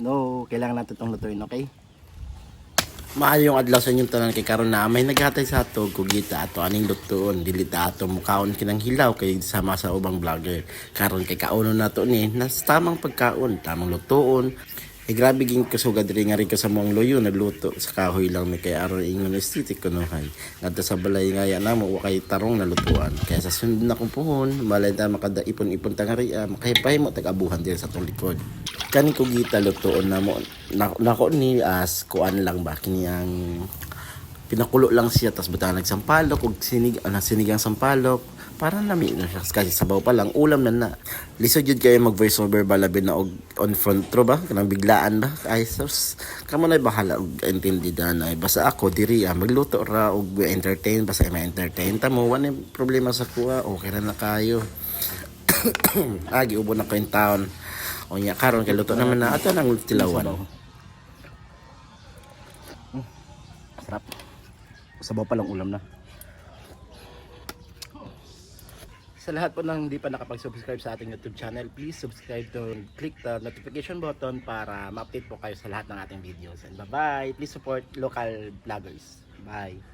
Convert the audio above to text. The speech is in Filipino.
No, kailangan natin itong lutuin, okay? Maayong adlaw sa inyong tanan kay karon na may naghatay sa ato kugita ato aning lutuon dilita ato mukaon kinang hilaw kay sama sa ubang vlogger karon kay kauno nato ni nas tamang pagkaon tamang lutuon grabe ging kasugad diri nga rin ko sa mong loyo nagluto sa kahoy lang mi kay aron ingon estetik kunuhay ngadto sa balay nga ya namo wa kay tarong na lutuan kaya sa sunod na kong puhon malay ta makadaipon-ipon tangariya makahipay mo tag-abuhan din sa tong likod kani ko gita lutoon na mo nako ni as kuan lang ba kini ang pinakulo lang siya tas butang nagsampalok ug sinigang sampalok para lami na siya kasi sabaw pa lang ulam na lisod jud kayo mag voice over balabin na og on front ro ba kanang biglaan ba ay sus kamo na bahala og intindihan ay basta ako diri magluto ra og entertain basta may entertain ta mo wala problema sa kuha okay ra na kayo agi ubo na ko in town o nya karon kay luto naman na ato nang tilawan. Sarap. Sabaw pa lang ulam na. Sa lahat po ng hindi pa nakapag-subscribe sa ating YouTube channel, please subscribe to click the notification button para ma-update po kayo sa lahat ng ating videos. And bye-bye! Please support local vloggers. Bye!